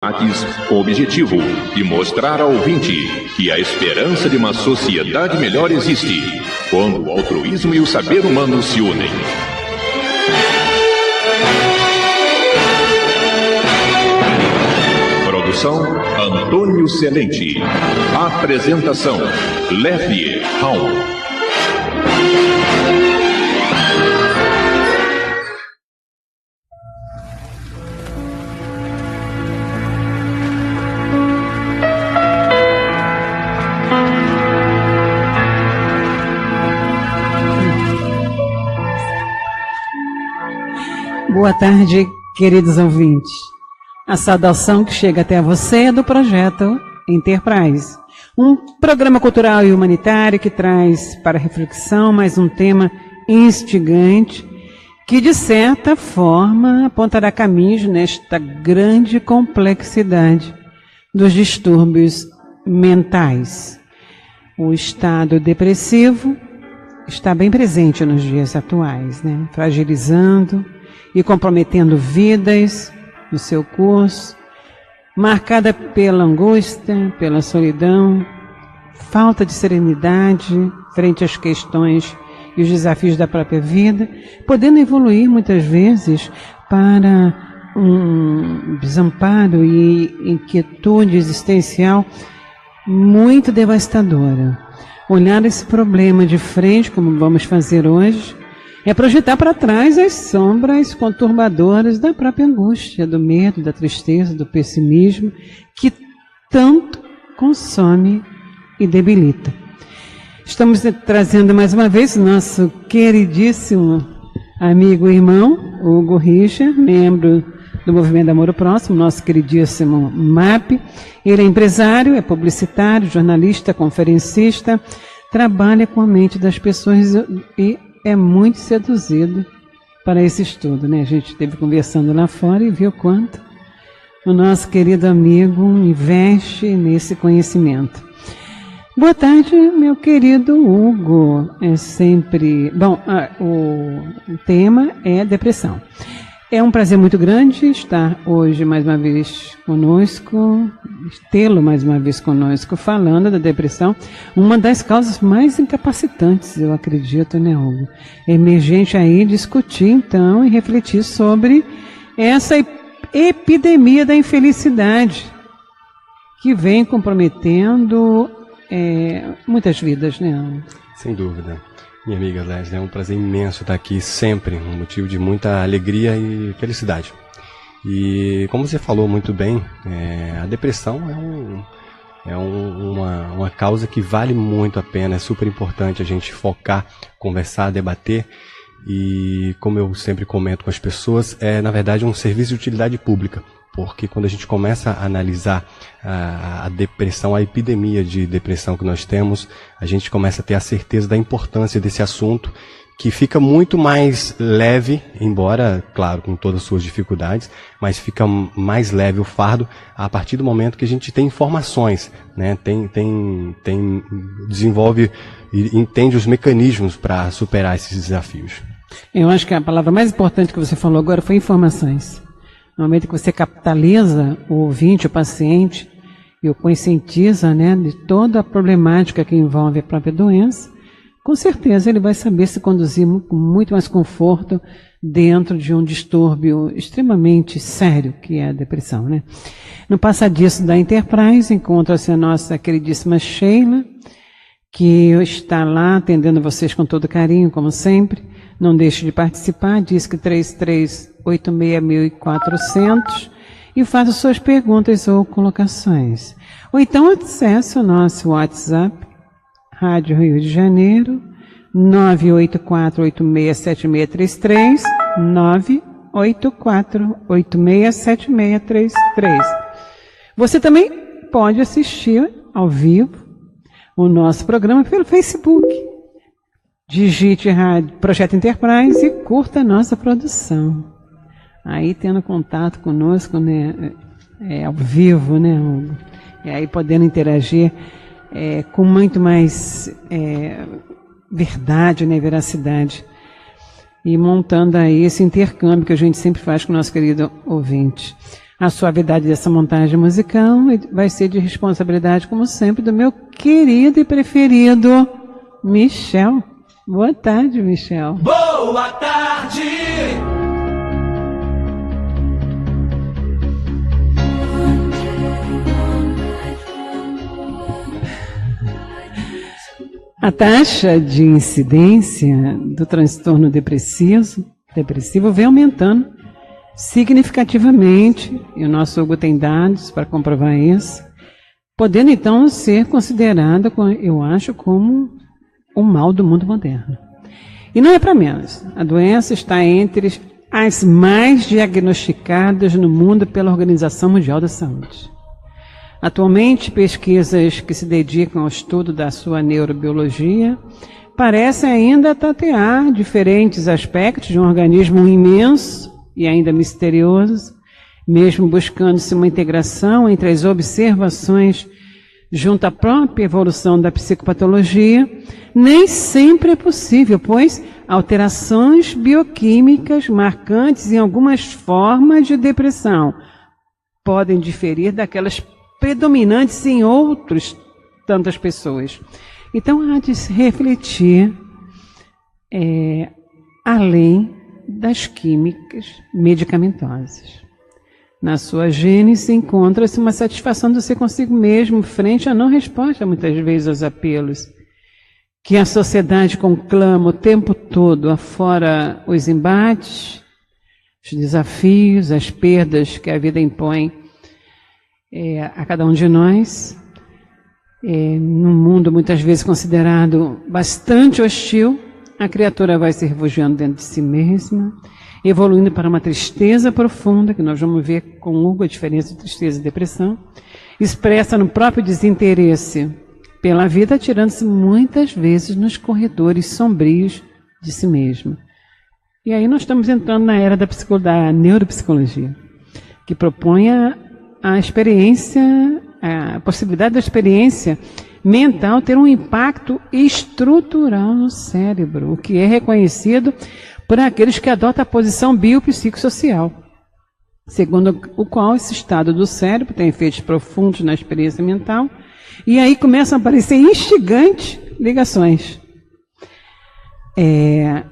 com o objetivo de mostrar ao ouvinte que a esperança de uma sociedade melhor existe quando o altruísmo e o saber humano se unem. Produção Antônio Celente. Apresentação Lefie Raul. Boa tarde, queridos ouvintes. A saudação que chega até você é do projeto Enterprise, um programa cultural e humanitário que traz para reflexão mais um tema instigante que, de certa forma, apontará caminhos nesta grande complexidade dos distúrbios mentais. O estado depressivo está bem presente nos dias atuais, né? Fragilizando e comprometendo vidas no seu curso, marcada pela angústia, pela solidão, falta de serenidade frente às questões e os desafios da própria vida, podendo evoluir muitas vezes para um desamparo e inquietude existencial muito devastadora. Olhar esse problema de frente, como vamos fazer hoje, é projetar para trás as sombras conturbadoras da própria angústia, do medo, da tristeza, do pessimismo, que tanto consome e debilita. Estamos trazendo mais uma vez nosso queridíssimo amigo e irmão, Hugo Richard, membro do Movimento Amor ao Próximo, nosso queridíssimo MAP. Ele é empresário, é publicitário, jornalista, conferencista, trabalha com a mente das pessoas e é muito seduzido para esse estudo, né? A gente esteve conversando lá fora e viu quanto o nosso querido amigo investe nesse conhecimento. Boa tarde, meu querido Hugo. É sempre... Bom, o tema é depressão. É um prazer muito grande estar hoje mais uma vez conosco, tê-lo mais uma vez conosco, falando da depressão, uma das causas mais incapacitantes, eu acredito, né, Hugo? É emergente aí discutir, então, e refletir sobre essa epidemia da infelicidade que vem comprometendo muitas vidas, né? Sem dúvida. Minha amiga Leslie, é um prazer imenso estar aqui sempre, um motivo de muita alegria e felicidade. E como você falou muito bem, a depressão é uma causa que vale muito a pena, é super importante a gente focar, conversar, debater. E como eu sempre comento com as pessoas, é na verdade um serviço de utilidade pública. Porque quando a gente começa a analisar a depressão, a epidemia de depressão que nós temos, a gente começa a ter a certeza da importância desse assunto, que fica muito mais leve, embora, claro, com todas as suas dificuldades, mas fica mais leve o fardo a partir do momento que a gente tem informações, né? Desenvolve e entende os mecanismos para superar esses desafios. Eu acho que a palavra mais importante que você falou agora foi informações. No momento que você capitaliza o ouvinte, o paciente, e o conscientiza, né, de toda a problemática que envolve a própria doença, com certeza ele vai saber se conduzir com muito mais conforto dentro de um distúrbio extremamente sério, que é a depressão, né? No passadiço da Enterprise encontra-se a nossa queridíssima Sheila, que está lá atendendo vocês com todo carinho, como sempre. Não deixe de participar, diz que 3386.400 e faça suas perguntas ou colocações. Ou então acesse o nosso WhatsApp, Rádio Rio de Janeiro, 984867633, 984867633. Você também pode assistir ao vivo o nosso programa pelo Facebook. Digite Projeto Enterprise e curta a nossa produção. Aí tendo contato conosco, né, ao vivo, né, Hugo? E aí podendo interagir com muito mais verdade, né, veracidade. E montando aí esse intercâmbio que a gente sempre faz com o nosso querido ouvinte. A suavidade dessa montagem musical vai ser de responsabilidade, como sempre, do meu querido e preferido Michel. Boa tarde, Michel. Boa tarde! A taxa de incidência do transtorno depressivo vem aumentando significativamente, e o nosso Hugo tem dados para comprovar isso, podendo então ser considerada, eu acho, como o mal do mundo moderno. E não é para menos. A doença está entre as mais diagnosticadas no mundo pela Organização Mundial da Saúde. Atualmente, pesquisas que se dedicam ao estudo da sua neurobiologia parecem ainda tatear diferentes aspectos de um organismo imenso e ainda misterioso, mesmo buscando-se uma integração entre as observações junto à própria evolução da psicopatologia, nem sempre é possível, pois alterações bioquímicas marcantes em algumas formas de depressão podem diferir daquelas predominantes em outras tantas pessoas. Então, há de se refletir além das químicas medicamentosas. Na sua gênese encontra-se uma satisfação de ser consigo mesmo frente à não resposta, muitas vezes, aos apelos que a sociedade conclama o tempo todo, afora os embates, os desafios, as perdas que a vida impõe a cada um de nós, num mundo muitas vezes considerado bastante hostil, a criatura vai se refugiando dentro de si mesma, evoluindo para uma tristeza profunda, que nós vamos ver com Hugo a diferença de tristeza e depressão, expressa no próprio desinteresse pela vida, atirando-se muitas vezes nos corredores sombrios de si mesma. E aí nós estamos entrando na era da neuropsicologia, que propõe a experiência, a possibilidade da experiência mental ter um impacto estrutural no cérebro, o que é reconhecido por aqueles que adotam a posição biopsicossocial, segundo o qual esse estado do cérebro tem efeitos profundos na experiência mental, e aí começam a aparecer instigantes ligações. Em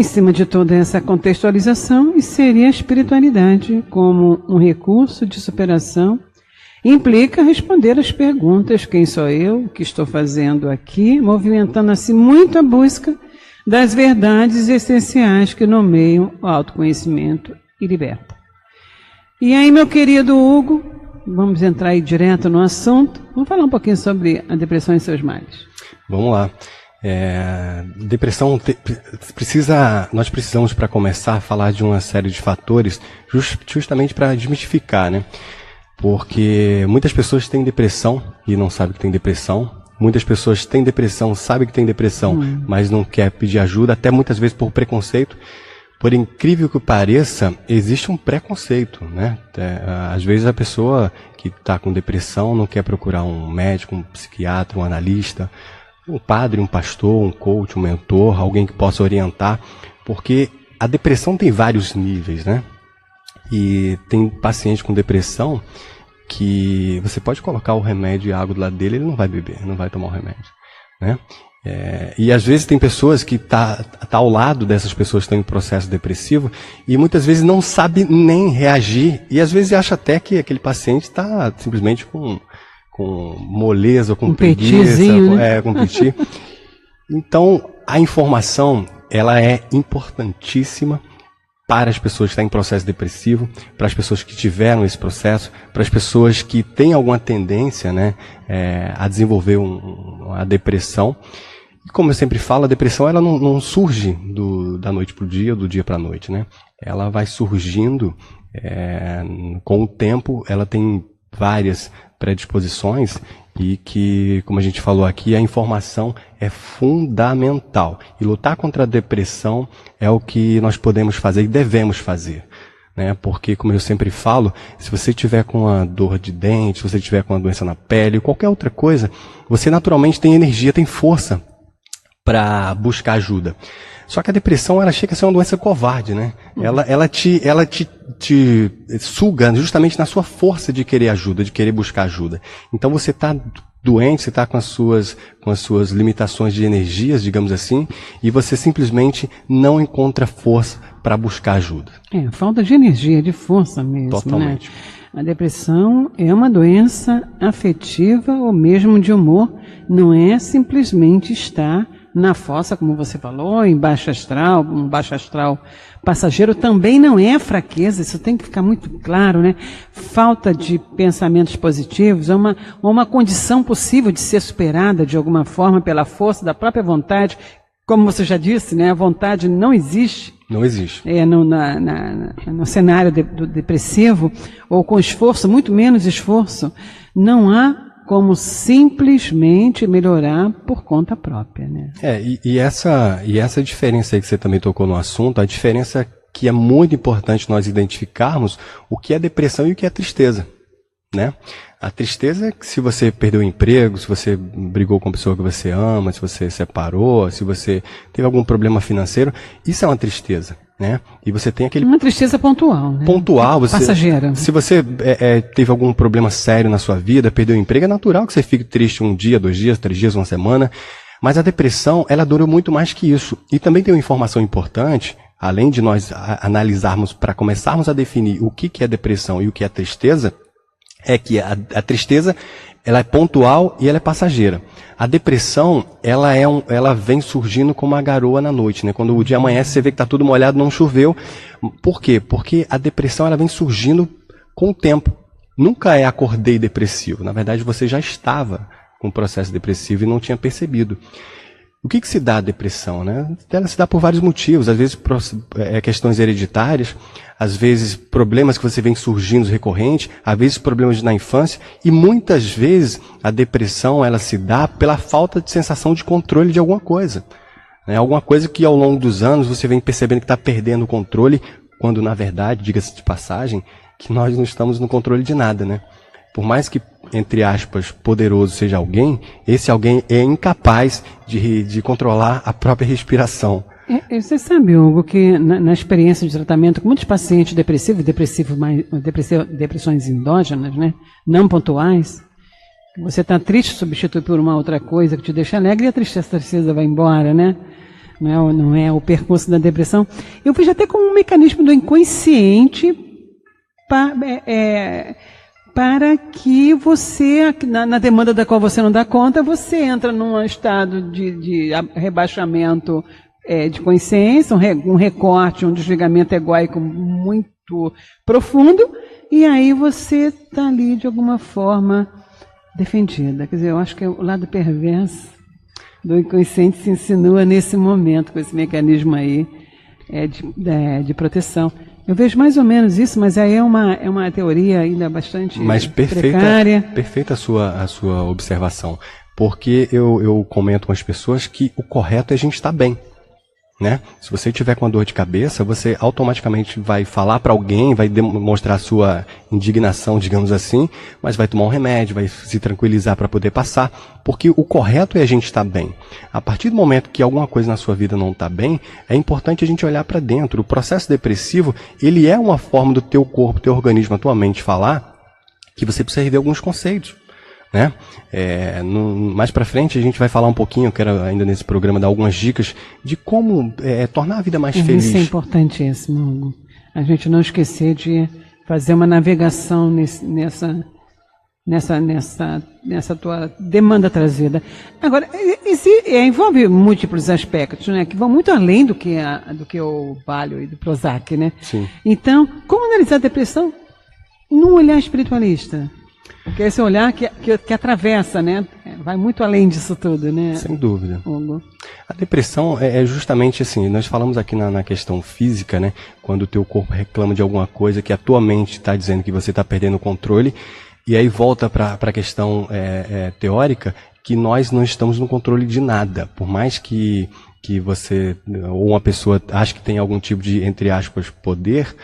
cima de toda essa contextualização, seria a espiritualidade como um recurso de superação, implica responder às perguntas: quem sou eu, o que estou fazendo aqui, movimentando assim muito a busca das verdades essenciais que nomeiam o autoconhecimento e libertam. E aí, meu querido Hugo, vamos entrar aí direto no assunto, vamos falar um pouquinho sobre a depressão e seus males. Vamos lá. Depressão nós precisamos, para começar, falar de uma série de fatores justamente para desmistificar, né? Porque muitas pessoas têm depressão e não sabem que tem depressão. Muitas pessoas têm depressão, sabem que tem depressão, mas não quer pedir ajuda, até muitas vezes por preconceito. Por incrível que pareça, existe um preconceito, né? Às vezes a pessoa que está com depressão não quer procurar um médico, um psiquiatra, um analista, um padre, um pastor, um coach, um mentor, alguém que possa orientar, porque a depressão tem vários níveis, né? E tem paciente com depressão que você pode colocar o remédio e a água do lado dele, ele não vai beber, não vai tomar o remédio, né? E às vezes tem pessoas que tá ao lado dessas pessoas que estão em processo depressivo e muitas vezes não sabe nem reagir e às vezes acha até que aquele paciente está simplesmente com moleza, com preguiça, né? Com piti. Então, a informação, ela é importantíssima para as pessoas que estão em processo depressivo, para as pessoas que tiveram esse processo, para as pessoas que têm alguma tendência, né, a desenvolver uma depressão. E como eu sempre falo, a depressão ela não surge da noite para o dia ou do dia para a noite, né? Ela vai surgindo com o tempo, ela tem várias predisposições e que, como a gente falou aqui, a informação é fundamental. E lutar contra a depressão é o que nós podemos fazer e devemos fazer, né? Porque, como eu sempre falo, se você tiver com uma dor de dente, se você tiver com uma doença na pele, qualquer outra coisa, você naturalmente tem energia, tem força para buscar ajuda. Só que a depressão, ela chega a ser uma doença covarde, né? Ela te suga justamente na sua força de querer ajuda, de querer buscar ajuda. Então você está doente, você está com as suas limitações de energias, digamos assim, e você simplesmente não encontra força para buscar ajuda. Falta de energia, de força mesmo. Totalmente. Né? A depressão é uma doença afetiva ou mesmo de humor, não é simplesmente estar na fossa, como você falou, em baixo astral, um baixo astral passageiro também não é fraqueza, isso tem que ficar muito claro, né? Falta de pensamentos positivos é uma condição possível de ser superada de alguma forma pela força da própria vontade. Como você já disse, né? A vontade não existe. Não existe. No cenário do depressivo, ou com esforço, muito menos esforço, não há como simplesmente melhorar por conta própria, né? E essa diferença aí que você também tocou no assunto, a diferença que é muito importante nós identificarmos o que é depressão e o que é tristeza, né? A tristeza é que se você perdeu o emprego, se você brigou com a pessoa que você ama, se você separou, se você teve algum problema financeiro, isso é uma tristeza, né? E você tem aquele... Uma tristeza pontual, né? Pontual. Passageira. Se você teve algum problema sério na sua vida, perdeu o emprego, é natural que você fique triste um dia, 2 dias, 3 dias, uma semana. Mas a depressão, ela dura muito mais que isso. E também tem uma informação importante, além de nós analisarmos, para começarmos a definir o que é depressão e o que é tristeza, é que a tristeza, ela é pontual e ela é passageira. A depressão, ela vem surgindo como uma garoa na noite, né? Quando o dia amanhece, você vê que está tudo molhado, não choveu. Por quê? Porque a depressão, ela vem surgindo com o tempo. Nunca acordei depressivo. Na verdade, você já estava com o processo depressivo e não tinha percebido. O que se dá a depressão, né? Ela se dá por vários motivos, às vezes questões hereditárias, às vezes problemas que você vem surgindo recorrente, às vezes problemas na infância, e muitas vezes a depressão ela se dá pela falta de sensação de controle de alguma coisa. Né? Alguma coisa que ao longo dos anos você vem percebendo que está perdendo o controle, quando na verdade, diga-se de passagem, que nós não estamos no controle de nada, né? Por mais que, entre aspas, poderoso seja alguém, esse alguém é incapaz de controlar a própria respiração. Você sabe, Hugo, que na experiência de tratamento com muitos pacientes depressões endógenas, né, não pontuais, você está triste, substitui por uma outra coisa que te deixa alegre e a tristeza vai embora, né? Não é o percurso da depressão. Eu fiz até como um mecanismo do inconsciente para que você, na demanda da qual você não dá conta, você entra num estado de rebaixamento de consciência, um recorte, um desligamento egóico muito profundo, e aí você está ali de alguma forma defendida. Quer dizer, eu acho que o lado perverso do inconsciente se insinua nesse momento, com esse mecanismo aí de proteção. Eu vejo mais ou menos isso, mas aí é uma teoria ainda bastante precária. Perfeita a sua observação, porque eu comento com as pessoas que o correto é a gente estar bem. Né? Se você tiver com uma dor de cabeça, você automaticamente vai falar para alguém, vai demonstrar sua indignação, digamos assim, mas vai tomar um remédio, vai se tranquilizar para poder passar, porque o correto é a gente estar bem. A partir do momento que alguma coisa na sua vida não está bem, é importante a gente olhar para dentro. O processo depressivo, ele é uma forma do teu corpo, teu organismo, a tua mente falar que você precisa rever alguns conceitos. Né? Mais para frente a gente vai falar um pouquinho, eu quero ainda nesse programa dar algumas dicas de como tornar a vida mais feliz. Isso é importantíssimo, Hugo. A gente não esquecer de fazer uma navegação nessa tua demanda trazida. Agora, envolve múltiplos aspectos, né, que vão muito além do que o Valio e do Prozac, né? Sim. Então, como analisar a depressão num olhar espiritualista? Porque esse olhar que atravessa, né? Vai muito além disso tudo, né? Sem dúvida. Hugo. A depressão é justamente assim, nós falamos aqui na questão física, né? Quando o teu corpo reclama de alguma coisa que a tua mente está dizendo que você está perdendo o controle, e aí volta para a questão teórica, que nós não estamos no controle de nada. Por mais que você, ou uma pessoa, ache que tem algum tipo de, entre aspas, poder,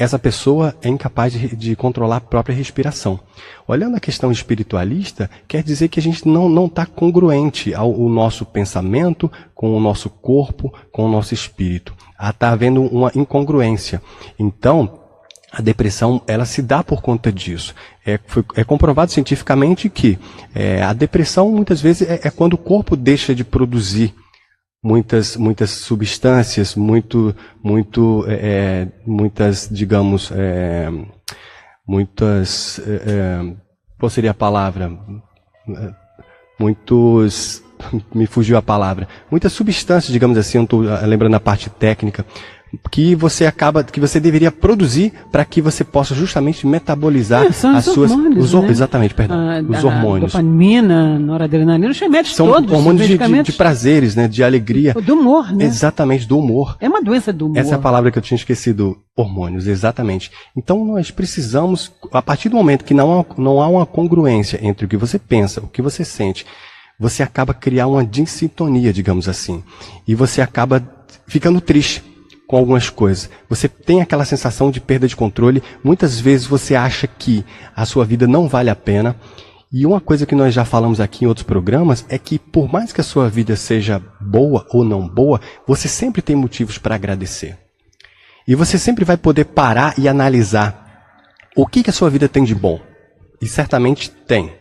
essa pessoa é incapaz de controlar a própria respiração. Olhando a questão espiritualista, quer dizer que a gente não está congruente ao nosso pensamento com o nosso corpo, com o nosso espírito. Está havendo uma incongruência. Então, a depressão, ela se dá por conta disso. É comprovado cientificamente que a depressão, muitas vezes, é quando o corpo deixa de produzir muitas substâncias, muitas, digamos, qual seria a palavra? Me fugiu a palavra. Muitas substâncias, digamos assim, eu não estou lembrando a parte técnica, que você deveria produzir para que você possa justamente metabolizar as suas hormônios, né? Exatamente, perdão, os hormônios. Dopamina, noradrenalina, os remédios são todos, hormônios de prazeres, né, de alegria, do humor, né? Exatamente, do humor. É uma doença do humor. Essa é a palavra que eu tinha esquecido, hormônios, exatamente. Então nós precisamos, a partir do momento que não há uma congruência entre o que você pensa, o que você sente, você acaba criando uma dissintonia, digamos assim, e você acaba ficando triste com algumas coisas. Você tem aquela sensação de perda de controle. Muitas vezes você acha que a sua vida não vale a pena. E uma coisa que nós já falamos aqui em outros programas é que por mais que a sua vida seja boa ou não boa, você sempre tem motivos para agradecer. E você sempre vai poder parar e analisar o que a sua vida tem de bom. E certamente tem.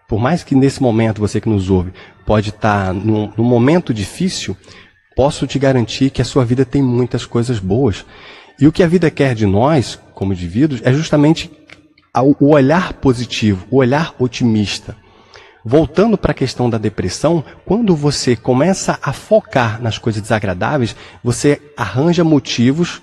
Por mais que nesse momento, você que nos ouve, pode estar num momento difícil, posso te garantir que a sua vida tem muitas coisas boas. E o que a vida quer de nós, como indivíduos, é justamente o olhar positivo, o olhar otimista. Voltando para a questão da depressão, quando você começa a focar nas coisas desagradáveis, você arranja motivos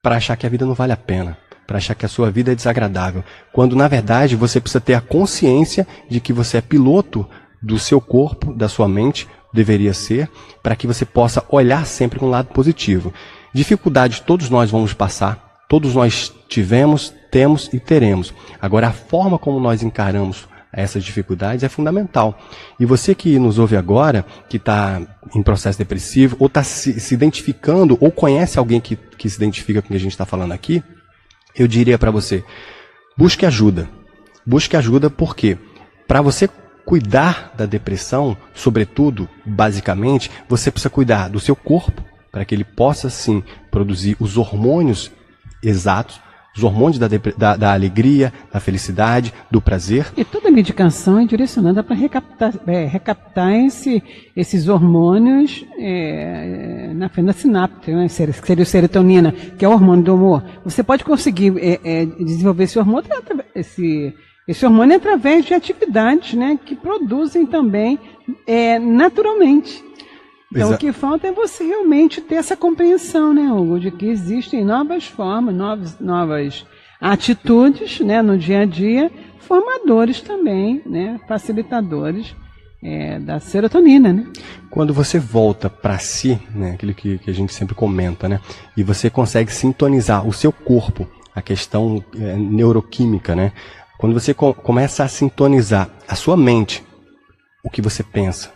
para achar que a vida não vale a pena, para achar que a sua vida é desagradável. Quando, na verdade, você precisa ter a consciência de que você é piloto do seu corpo, da sua mente, deveria ser, para que você possa olhar sempre com um lado positivo. Dificuldades todos nós vamos passar, todos nós tivemos, temos e teremos. Agora, a forma como nós encaramos essas dificuldades é fundamental. E você que nos ouve agora, que está em processo depressivo, ou está se identificando, ou conhece alguém que se identifica com o que a gente está falando aqui, eu diria para você, busque ajuda. Busque ajuda porque, para você cuidar da depressão, sobretudo, basicamente, você precisa cuidar do seu corpo, para que ele possa, sim, produzir os hormônios exatos, os hormônios da alegria, da felicidade, do prazer. E toda medicação é direcionada para recaptar esses hormônios na fenda sináptica, né? Seria a serotonina, que é o hormônio do humor. Você pode conseguir desenvolver esse hormônio, esse hormônio através de atividades, né, que produzem também naturalmente. Então, o que falta é você realmente ter essa compreensão, né, Hugo, de que existem novas formas, novas atitudes, né, no dia a dia, formadores também, né, facilitadores da serotonina, né? Quando você volta para si, né, aquilo que a gente sempre comenta, né, e você consegue sintonizar o seu corpo, a questão neuroquímica, né, quando você começa a sintonizar a sua mente, o que você pensa,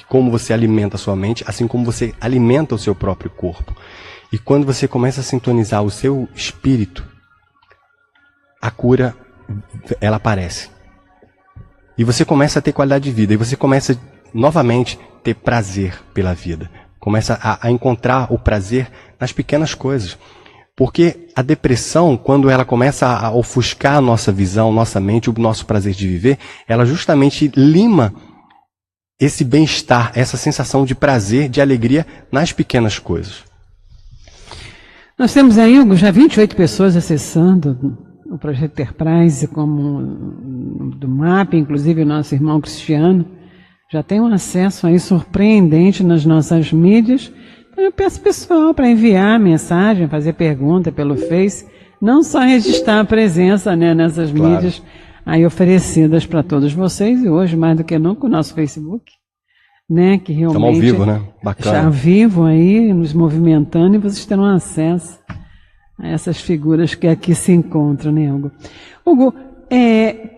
como você alimenta a sua mente, assim como você alimenta o seu próprio corpo. E quando você começa a sintonizar o seu espírito, a cura, ela aparece. E você começa a ter qualidade de vida, e você começa novamente a ter prazer pela vida. Começa a encontrar o prazer nas pequenas coisas. Porque a depressão, quando ela começa a ofuscar a nossa visão, nossa mente, o nosso prazer de viver, ela justamente lima esse bem-estar, essa sensação de prazer, de alegria nas pequenas coisas. Nós temos aí, Hugo, já 28 pessoas acessando o projeto Enterprise, como do MAP, inclusive o nosso irmão Cristiano, já tem um acesso aí surpreendente nas nossas mídias. Então eu peço pessoal para enviar mensagem, fazer pergunta pelo Face, não só registrar a presença, né, nessas mídias aí oferecidas para todos vocês, e hoje mais do que nunca o nosso Facebook, né, que realmente estamos ao vivo, né? Bacana. Está ao vivo aí, nos movimentando, e vocês terão acesso a essas figuras que aqui se encontram, né, Hugo? Hugo,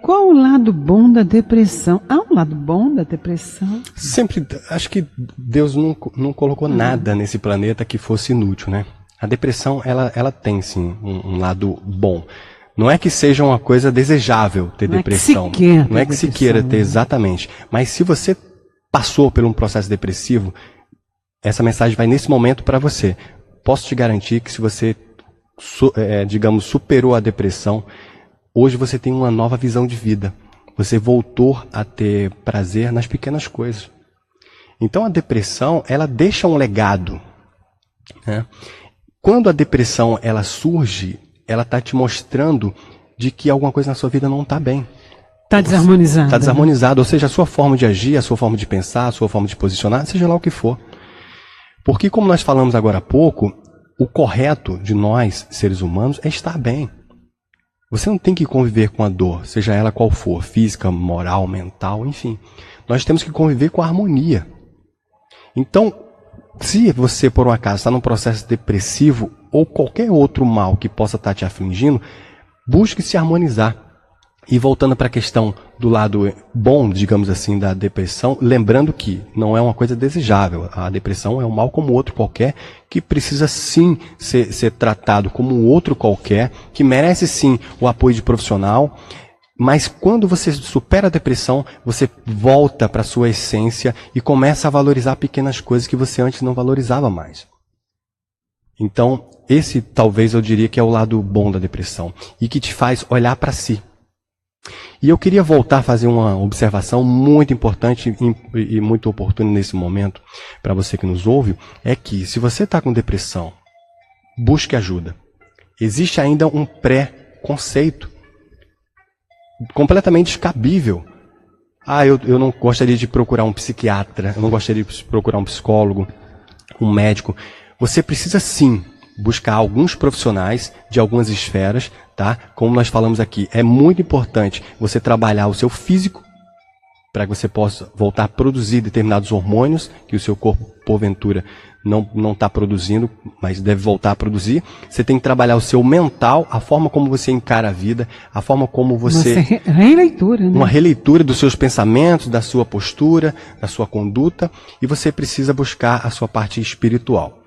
qual o lado bom da depressão? Há um lado bom da depressão? Sempre, acho que Deus não colocou nada nesse planeta que fosse inútil, né? A depressão, ela tem sim um lado bom. Não é que seja uma coisa desejável ter depressão. Não é que se queira ter, exatamente. Mas se você passou por um processo depressivo, essa mensagem vai nesse momento para você. Posso te garantir que se você, digamos, superou a depressão, hoje você tem uma nova visão de vida. Você voltou a ter prazer nas pequenas coisas. Então a depressão, ela deixa um legado, né? Quando a depressão ela surge, ela está te mostrando de que alguma coisa na sua vida não está bem. Está desarmonizada. Está desarmonizada, ou seja, a sua forma de agir, a sua forma de pensar, a sua forma de posicionar, seja lá o que for. Porque, como nós falamos agora há pouco, o correto de nós, seres humanos, é estar bem. Você não tem que conviver com a dor, seja ela qual for, física, moral, mental, enfim. Nós temos que conviver com a harmonia. Então, se você, por um acaso, está num processo depressivo ou qualquer outro mal que possa estar te afligindo, busque se harmonizar. E voltando para a questão do lado bom, digamos assim, da depressão, lembrando que não é uma coisa desejável. A depressão é um mal como outro qualquer, que precisa sim ser tratado como outro qualquer, que merece sim o apoio de profissional. Mas quando você supera a depressão, você volta para a sua essência e começa a valorizar pequenas coisas que você antes não valorizava mais. Então, esse talvez eu diria que é o lado bom da depressão e que te faz olhar para si. E eu queria voltar a fazer uma observação muito importante e muito oportuna nesse momento para você que nos ouve, é que se você está com depressão, busque ajuda. Existe ainda um pré-conceito completamente descabível. Eu não gostaria de procurar um psiquiatra, eu não gostaria de procurar um psicólogo, um médico. Você precisa sim buscar alguns profissionais de algumas esferas, tá? Como nós falamos aqui, é muito importante você trabalhar o seu físico para que você possa voltar a produzir determinados hormônios que o seu corpo, porventura, não está produzindo, mas deve voltar a produzir. Você tem que trabalhar o seu mental, a forma como você encara a vida, a forma como você... releitura, né? Uma releitura dos seus pensamentos, da sua postura, da sua conduta, e você precisa buscar a sua parte espiritual.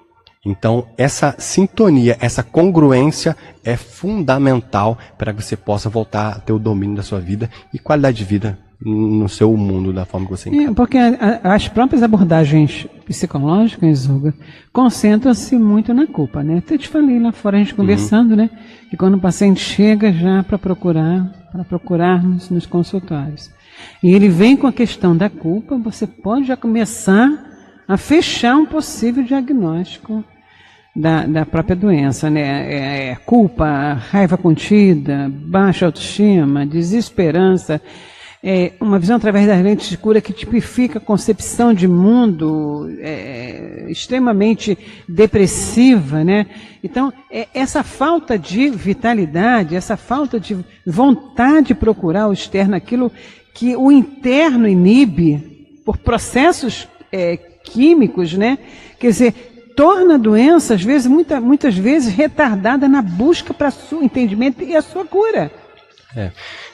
Então, essa sintonia, essa congruência é fundamental para que você possa voltar a ter o domínio da sua vida e qualidade de vida no seu mundo, da forma que você encara. Porque as próprias abordagens psicológicas, Hugo, concentram-se muito na culpa, né? Até te falei lá fora, a gente conversando, né? Que quando o paciente chega já para procurar-nos nos consultórios, e ele vem com a questão da culpa, você pode já começar a fechar um possível diagnóstico da própria doença, né? Culpa, raiva contida, baixa autoestima, desesperança, uma visão através das lentes de cura que tipifica a concepção de mundo extremamente depressiva, né? Então, essa falta de vitalidade, essa falta de vontade de procurar o externo, aquilo que o interno inibe por processos químicos, né? Quer dizer, torna a doença, às vezes, muitas vezes, retardada na busca para o entendimento e a sua cura.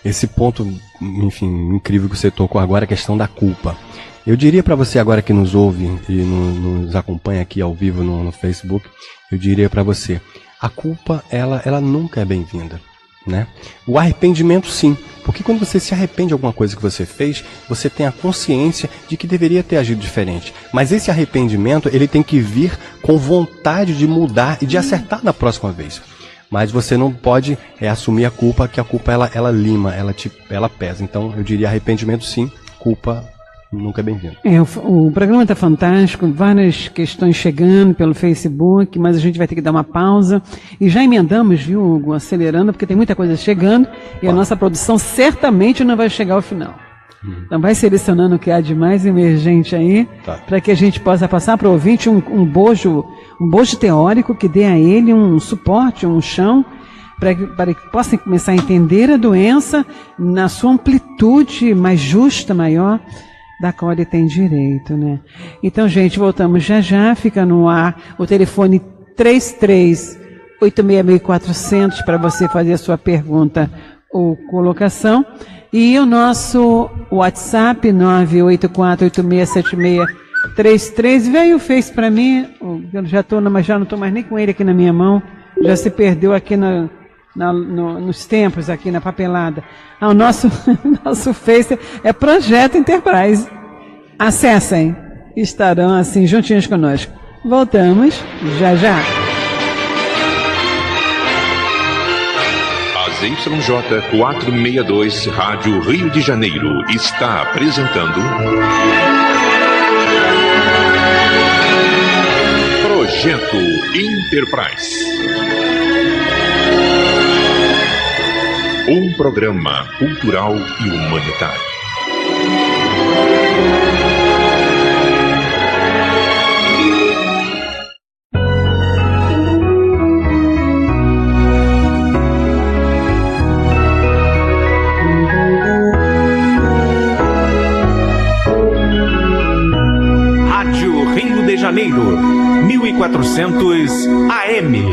Esse ponto, enfim, incrível que você tocou agora, a questão da culpa. Eu diria para você agora que nos ouve e nos acompanha aqui ao vivo no Facebook, eu diria para você, a culpa, ela nunca é bem-vinda, né? O arrependimento, sim, porque quando você se arrepende de alguma coisa que você fez, você tem a consciência de que deveria ter agido diferente. Mas esse arrependimento, ele tem que vir com vontade de mudar e de acertar na próxima vez. Mas você não pode assumir a culpa, que a culpa ela lima, ela pesa. Então eu diria arrependimento sim, culpa nunca é bem-vindo. O programa está fantástico, várias questões chegando pelo Facebook, mas a gente vai ter que dar uma pausa. E já emendamos, viu, Hugo, acelerando, porque tem muita coisa chegando e a nossa produção certamente não vai chegar ao final. Então vai selecionando o que há de mais emergente aí, para que a gente possa passar para o ouvinte um bojo teórico que dê a ele um suporte, um chão, para que possa começar a entender a doença na sua amplitude mais justa, maior, da qual ele tem direito, né? Então, gente, voltamos já, fica no ar o telefone 33-866-400 para você fazer a sua pergunta ou colocação. E o nosso WhatsApp, 984867633. Veio o Face para mim, Eu já estou, mas já não estou mais nem com ele aqui na minha mão. Já se perdeu aqui nos tempos, aqui na papelada. O nosso Face é Projeto Enterprise. Acessem. Estarão assim juntinhos conosco. Voltamos já já. A ZYJ 462, Rádio Rio de Janeiro, está apresentando Projeto Enterprise. Um programa cultural e humanitário. Rádio Rio de Janeiro, 1400 AM.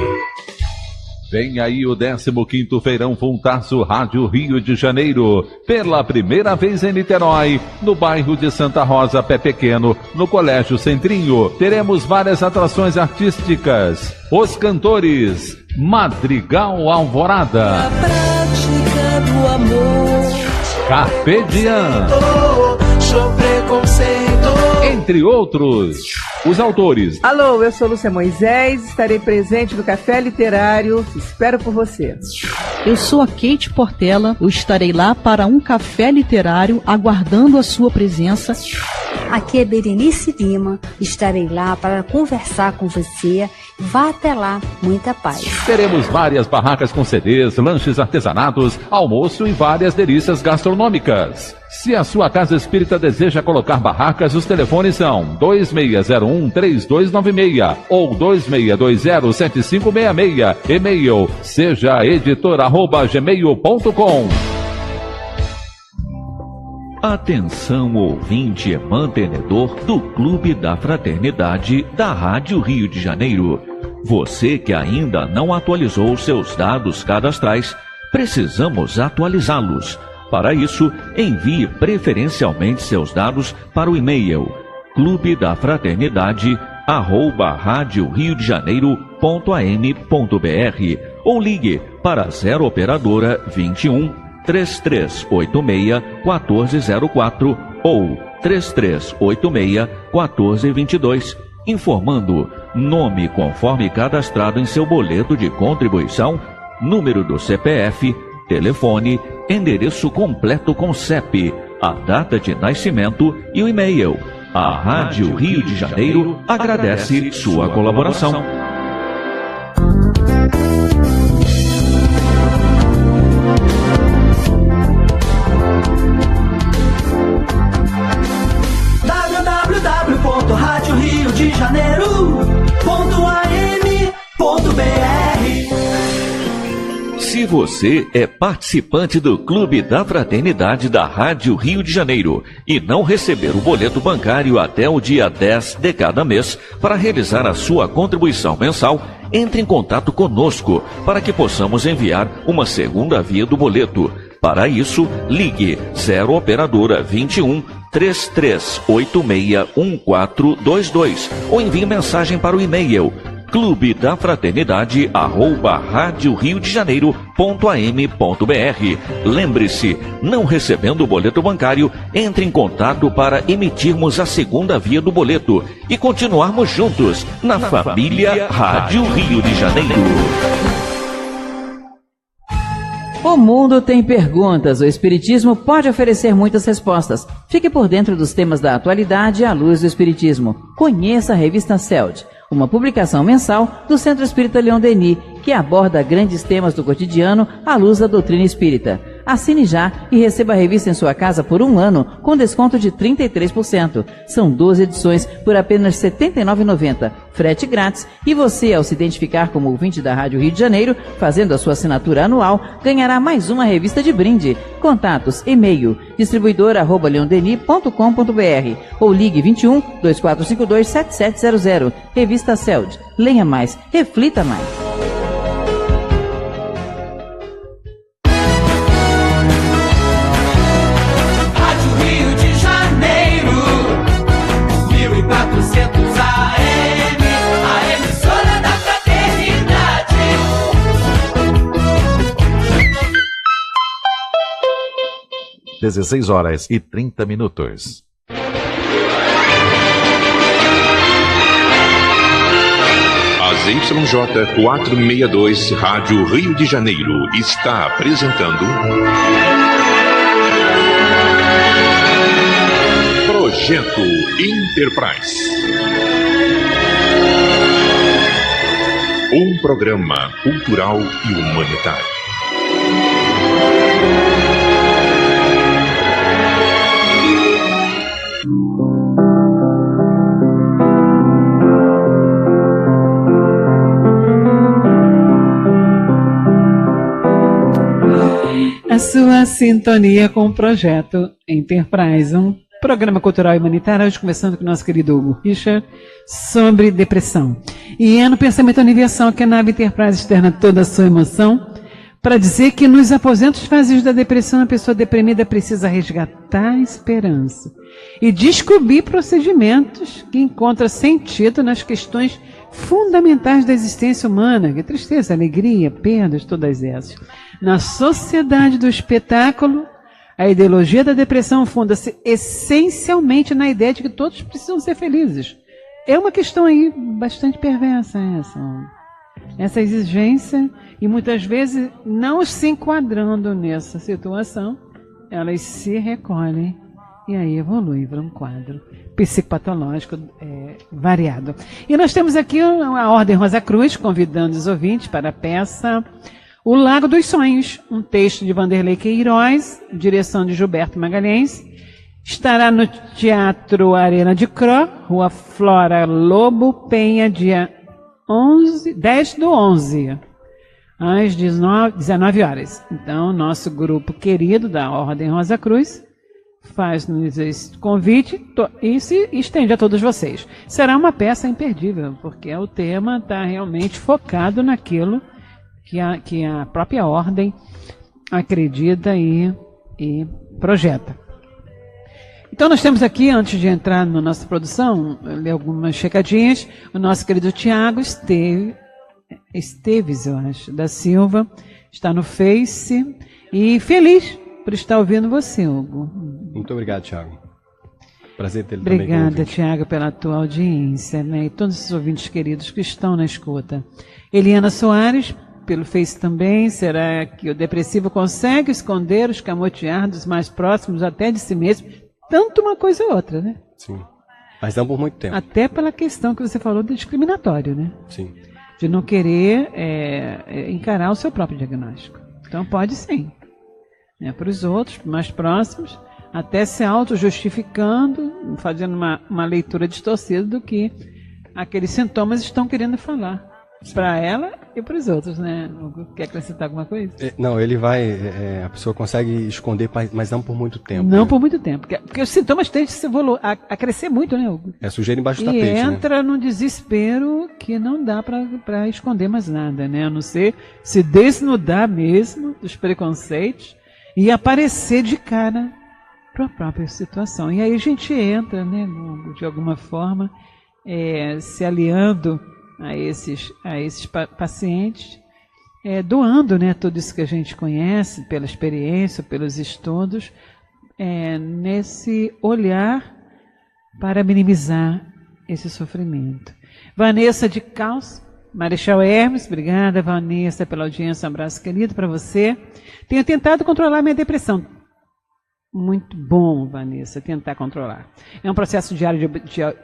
Vem aí o 15º Feirão Funtaço Rádio Rio de Janeiro, pela primeira vez em Niterói, no bairro de Santa Rosa, Pé Pequeno, no Colégio Centrinho. Teremos várias atrações artísticas. Os cantores Madrigal Alvorada, A prática do amor. Carpe Diem, Sou preconceito. entre outros. Os autores Alô, eu sou Lúcia Moisés, estarei presente no Café Literário, espero por você. Eu sou a Kate Portela, eu estarei lá para um café literário, aguardando a sua presença. Aqui é Berenice Lima, estarei lá para conversar com você. Vá até lá, muita paz. Teremos várias barracas com CDs, lanches artesanatos, almoço e várias delícias gastronômicas. Se a sua casa espírita deseja colocar barracas, os telefones são 2601-3296 ou 2620-7566. E-mail sejaeditor@gmail.com. Atenção, ouvinte e mantenedor do Clube da Fraternidade da Rádio Rio de Janeiro. Você que ainda não atualizou seus dados cadastrais, precisamos atualizá-los. Para isso, envie preferencialmente seus dados para o e-mail clubeDaFraternidade@radioriodejaneiro.am.br ou ligue para 0 operadora 21 3386 1404 ou 3386 1422, informando nome conforme cadastrado em seu boleto de contribuição, número do CPF, telefone, endereço completo com CEP, a data de nascimento e o e-mail. A Rádio Rio de Janeiro agradece sua colaboração. www.radioriodejaneiro.am.br. Se você é participante do Clube da Fraternidade da Rádio Rio de Janeiro e não receber o boleto bancário até o dia 10 de cada mês para realizar a sua contribuição mensal, entre em contato conosco para que possamos enviar uma segunda via do boleto. Para isso, ligue 0 operadora 21 3386 1422 ou envie mensagem para o e-mail clubeDaFraternidade@radioriodejaneiro.am.br. Lembre-se, não recebendo o boleto bancário, entre em contato para emitirmos a segunda via do boleto e continuarmos juntos na família Rádio Rio de Janeiro. O mundo tem perguntas, o Espiritismo pode oferecer muitas respostas. Fique por dentro dos temas da atualidade à luz do Espiritismo. Conheça a revista CELD, uma publicação mensal do Centro Espírita Leon Denis, que aborda grandes temas do cotidiano à luz da doutrina espírita. Assine já e receba a revista em sua casa por 1 ano, com desconto de 33%. São 12 edições por apenas R$ 79,90. Frete grátis, e você, ao se identificar como ouvinte da Rádio Rio de Janeiro, fazendo a sua assinatura anual, ganhará mais uma revista de brinde. Contatos, e-mail, distribuidora@leondenis.com.br ou ligue 21 2452 7700. Revista CELD. Leia mais, reflita mais. Rádio Rio de Janeiro, 1400 AM. 16h30. A ZYJ 462, Rádio Rio de Janeiro, está apresentando Projeto Enterprise. Um programa cultural e humanitário. A sua sintonia com o Projeto Enterprise, um programa cultural e humanitário, hoje conversando com o nosso querido Hugo Richard sobre depressão. E é no pensamento universal que a nave Enterprise externa toda a sua emoção para dizer que nos aposentos vazios da depressão a pessoa deprimida precisa resgatar a esperança e descobrir procedimentos que encontram sentido nas questões fundamentais da existência humana, que é tristeza, alegria, perdas, todas essas. Na sociedade do espetáculo, a ideologia da depressão funda-se essencialmente na ideia de que todos precisam ser felizes. É uma questão aí bastante perversa essa exigência, e muitas vezes não se enquadrando nessa situação, elas se recolhem e aí evoluem para um quadro psicopatológico variado. E nós temos aqui a Ordem Rosa Cruz convidando os ouvintes para a peça O Lago dos Sonhos, um texto de Vanderlei Queiroz, direção de Gilberto Magalhães. Estará no Teatro Arena de Cro, Rua Flora Lobo Penha, dia 10/11, às 19 horas. Então, nosso grupo querido da Ordem Rosa Cruz faz-nos esse convite e se estende a todos vocês. Será uma peça imperdível, porque o tema está realmente focado naquilo que a própria Ordem acredita e projeta. Então nós temos aqui, antes de entrar na nossa produção, ler algumas checadinhas. O nosso querido Tiago Esteves, eu acho, da Silva, está no Face e feliz por estar ouvindo você, Hugo. Muito obrigado, Tiago. Prazer tê-lo também. Obrigada, Tiago, pela tua audiência, né? E todos os ouvintes queridos que estão na escuta. Eliana Soares, pelo Face também. Será que o depressivo consegue esconder os camotear dos mais próximos até de si mesmo? Tanto uma coisa ou outra, né? Sim, mas não por muito tempo. Até pela questão que você falou do discriminatório, né? Sim. De não querer encarar o seu próprio diagnóstico. Então pode sim. Para os outros, mais próximos, até se auto-justificando, fazendo uma leitura distorcida do que aqueles sintomas estão querendo falar. Para ela e para os outros, né? Quer acrescentar alguma coisa? Não, ele vai... a pessoa consegue esconder, mas não por muito tempo. Não, né? Por muito tempo. Porque os sintomas tendem a crescer muito, né, Hugo? É sujeira embaixo do tapete, e entra num desespero que não dá para esconder mais nada, né? A não ser se desnudar mesmo dos preconceitos e aparecer de cara para a própria situação. E aí a gente entra, né, de alguma forma, se aliando a esses pacientes, doando, né, tudo isso que a gente conhece, pela experiência, pelos estudos, nesse olhar para minimizar esse sofrimento. Vanessa de Caos, Marechal Hermes, obrigada, Vanessa, pela audiência, um abraço querido para você. Tenho tentado controlar minha depressão. Muito bom, Vanessa, tentar controlar. É um processo diário de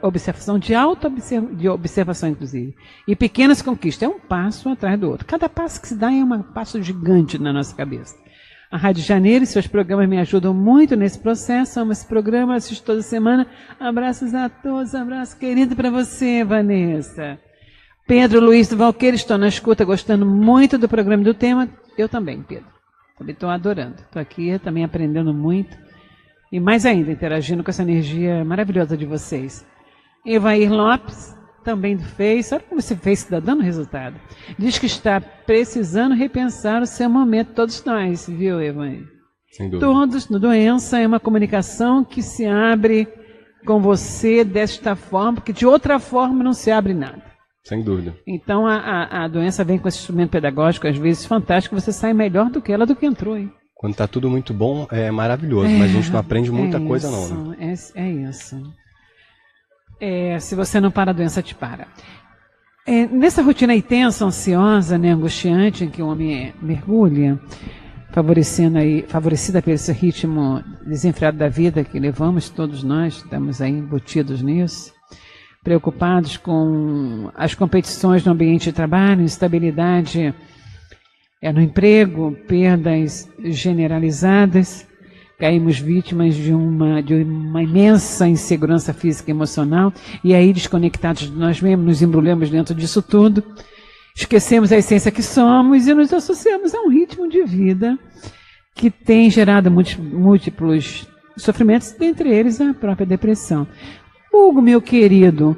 observação, de auto-observação, inclusive. E pequenas conquistas, é um passo atrás do outro. Cada passo que se dá é um passo gigante na nossa cabeça. A Rádio Janeiro e seus programas me ajudam muito nesse processo. Amo esse programa, assisto toda semana. Abraços a todos, abraço querido para você, Vanessa. Pedro Luiz do Valqueiro, estou na escuta, gostando muito do programa e do tema. Eu também, Pedro. Também estou adorando. Estou aqui também aprendendo muito. E mais ainda, interagindo com essa energia maravilhosa de vocês. Evair Lopes, também do Face. Olha como esse Face está dando resultado. Diz que está precisando repensar o seu momento. Todos nós, viu, Evair? Sem dúvida. Todos, no Doença, é uma comunicação que se abre com você desta forma, porque de outra forma não se abre nada. Sem dúvida. Então a doença vem com esse instrumento pedagógico, às vezes fantástico, você sai melhor do que ela, do que entrou. Hein? Quando está tudo muito bom, é maravilhoso, mas a gente não aprende muita coisa não. Né? É isso. Se você não para, a doença te para. Nessa rotina aí tensa, ansiosa, né, angustiante, em que o homem mergulha, favorecida pelo esse ritmo desenfreado da vida que levamos, todos nós estamos aí embutidos nisso, preocupados com as competições no ambiente de trabalho, instabilidade no emprego, perdas generalizadas, caímos vítimas de uma imensa insegurança física e emocional, e aí, desconectados de nós mesmos, nos embrulhamos dentro disso tudo, esquecemos a essência que somos e nos associamos a um ritmo de vida que tem gerado múltiplos sofrimentos, dentre eles a própria depressão. Hugo, meu querido,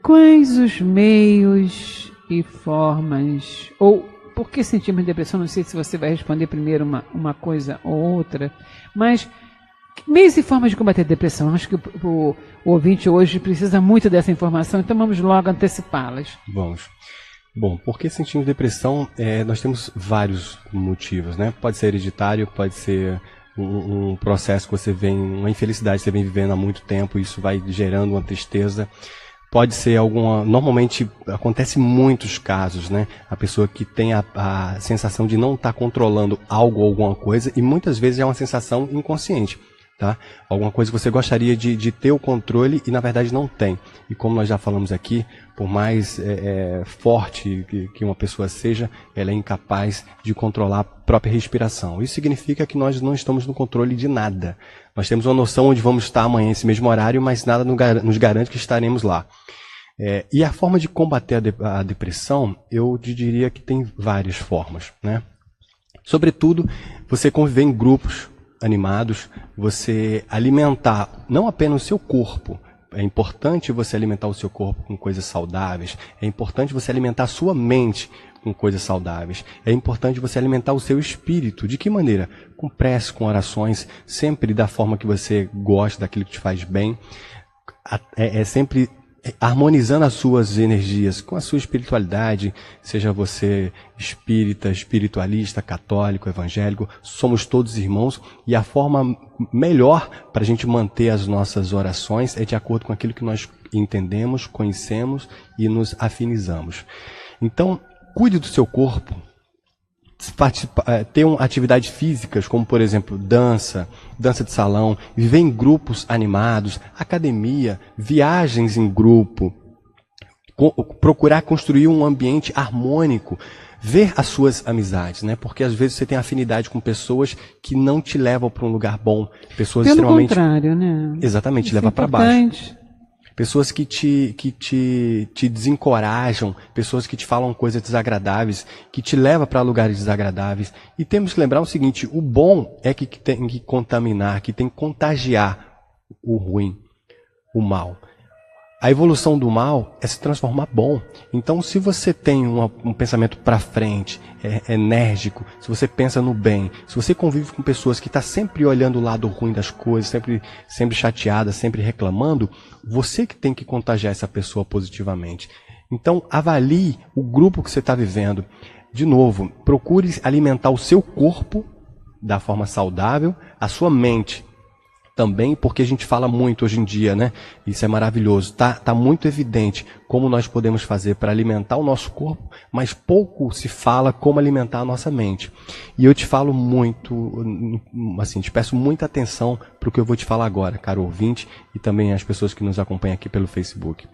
quais os meios e formas, ou por que sentimos depressão? Não sei se você vai responder primeiro uma coisa ou outra, mas meios e formas de combater a depressão. Acho que o ouvinte hoje precisa muito dessa informação, então vamos logo antecipá-las. Vamos. Bom, por que sentimos depressão? Nós temos vários motivos, né? Pode ser hereditário, pode ser um processo que uma infelicidade que você vem vivendo há muito tempo, e isso vai gerando uma tristeza. Pode ser normalmente acontece em muitos casos, né? A pessoa que tem a sensação de não estar controlando algo ou alguma coisa, e muitas vezes é uma sensação inconsciente, tá? Alguma coisa que você gostaria de ter o controle e na verdade não tem. E como nós já falamos aqui, por mais forte que uma pessoa seja, ela é incapaz de controlar a própria respiração. Isso significa que nós não estamos no controle de nada. Nós temos uma noção onde vamos estar amanhã, esse mesmo horário, mas nada nos garante que estaremos lá. E a forma de combater a depressão, eu diria que tem várias formas, né? Sobretudo, você conviver em grupos animados, você alimentar não apenas o seu corpo. É importante você alimentar o seu corpo com coisas saudáveis. É importante você alimentar a sua mente com coisas saudáveis. É importante você alimentar o seu espírito. De que maneira? Com prece, com orações, sempre da forma que você gosta, daquilo que te faz bem. Sempre harmonizando as suas energias com a sua espiritualidade, seja você espírita, espiritualista, católico, evangélico, somos todos irmãos, e a forma melhor para a gente manter as nossas orações é de acordo com aquilo que nós entendemos, conhecemos e nos afinizamos. Então, cuide do seu corpo, ter atividades físicas, como por exemplo dança de salão, viver em grupos animados, academia, viagens em grupo, procurar construir um ambiente harmônico, ver as suas amizades, né? Porque às vezes você tem afinidade com pessoas que não te levam para um lugar bom, pessoas pelo extremamente contrário, né? Exatamente, Isso leva é para baixo. Pessoas que te desencorajam, pessoas que te falam coisas desagradáveis, que te levam para lugares desagradáveis. E temos que lembrar o seguinte, o bom é que tem que contaminar, que tem que contagiar o ruim, o mal. A evolução do mal é se transformar bom. Então, se você tem um pensamento para frente, enérgico, se você pensa no bem, se você convive com pessoas que estão sempre olhando o lado ruim das coisas, sempre chateada, sempre reclamando, você que tem que contagiar essa pessoa positivamente. Então, avalie o grupo que você está vivendo. De novo, procure alimentar o seu corpo da forma saudável, a sua mente também, porque a gente fala muito hoje em dia, né? Isso é maravilhoso. Tá muito evidente como nós podemos fazer para alimentar o nosso corpo, mas pouco se fala como alimentar a nossa mente. E eu te falo muito, assim, te peço muita atenção para o que eu vou te falar agora, caro ouvinte, e também as pessoas que nos acompanham aqui pelo Facebook.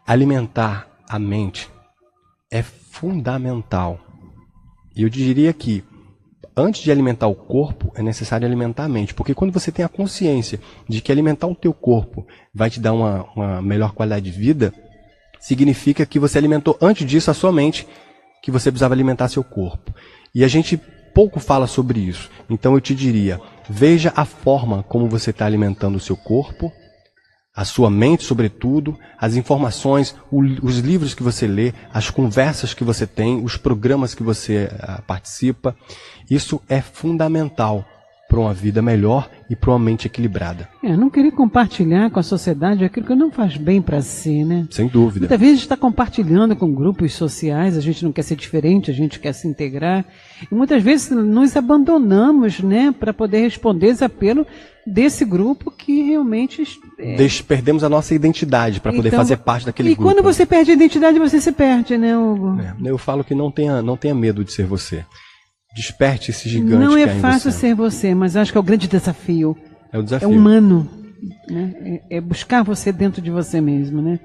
Alimentar a mente é fundamental. E eu diria que antes de alimentar o corpo, é necessário alimentar a mente. Porque quando você tem a consciência de que alimentar o teu corpo vai te dar uma melhor qualidade de vida, significa que você alimentou antes disso a sua mente, que você precisava alimentar seu corpo. E a gente pouco fala sobre isso. Então eu te diria, veja a forma como você está alimentando o seu corpo, a sua mente, sobretudo, as informações, os livros que você lê, as conversas que você tem, os programas que você participa. Isso é fundamental para uma vida melhor e para uma mente equilibrada. Não querer compartilhar com a sociedade aquilo que não faz bem para si, né? Sem dúvida. Muitas vezes a gente está compartilhando com grupos sociais, a gente não quer ser diferente, a gente quer se integrar. E muitas vezes nos abandonamos, né, para poder responder esse apelo desse grupo que realmente... Perdemos a nossa identidade para poder fazer parte daquele grupo. E quando você perde a identidade, você se perde, né, Hugo? Eu falo que não tenha medo de ser você. Desperte esse gigante. Não que é há em fácil você. ser você, mas eu acho que é o grande desafio. É o desafio. É humano. Né? É buscar você dentro de você mesmo, né?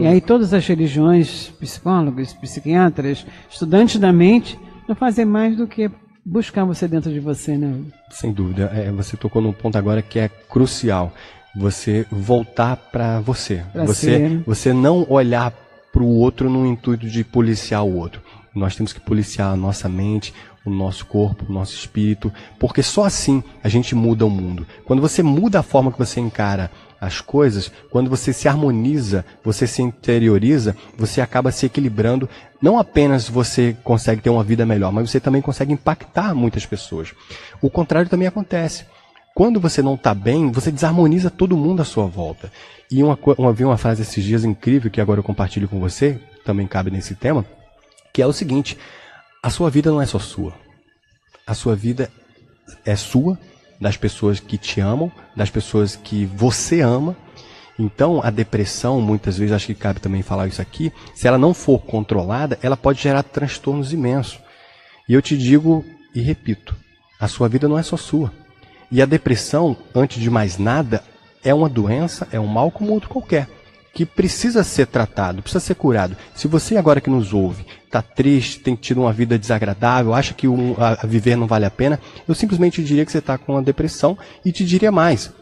E aí todas as religiões, psicólogos, psiquiatras, estudantes da mente, não fazem mais do que buscar você dentro de você, né? Sem dúvida. Você tocou num ponto agora que é crucial. Você voltar para você. Você não olhar para o outro no intuito de policiar o outro. Nós temos que policiar a nossa mente, o nosso corpo, o nosso espírito, porque só assim a gente muda o mundo. Quando você muda a forma que você encara as coisas, quando você se harmoniza, você se interioriza, você acaba se equilibrando. Não apenas você consegue ter uma vida melhor, mas você também consegue impactar muitas pessoas. O contrário também acontece. Quando você não está bem, você desarmoniza todo mundo à sua volta. E vi uma frase esses dias incrível, que agora eu compartilho com você, também cabe nesse tema, que é o seguinte: a sua vida não é só sua. A sua vida é sua, das pessoas que te amam, das pessoas que você ama. Então, a depressão, muitas vezes, acho que cabe também falar isso aqui, se ela não for controlada, ela pode gerar transtornos imensos. E eu te digo e repito, a sua vida não é só sua. E a depressão, antes de mais nada, é uma doença, é um mal como outro qualquer, que precisa ser tratado, precisa ser curado. Se você agora que nos ouve está triste, tem tido uma vida desagradável, acha que a viver não vale a pena, eu simplesmente diria que você está com uma depressão e te diria mais.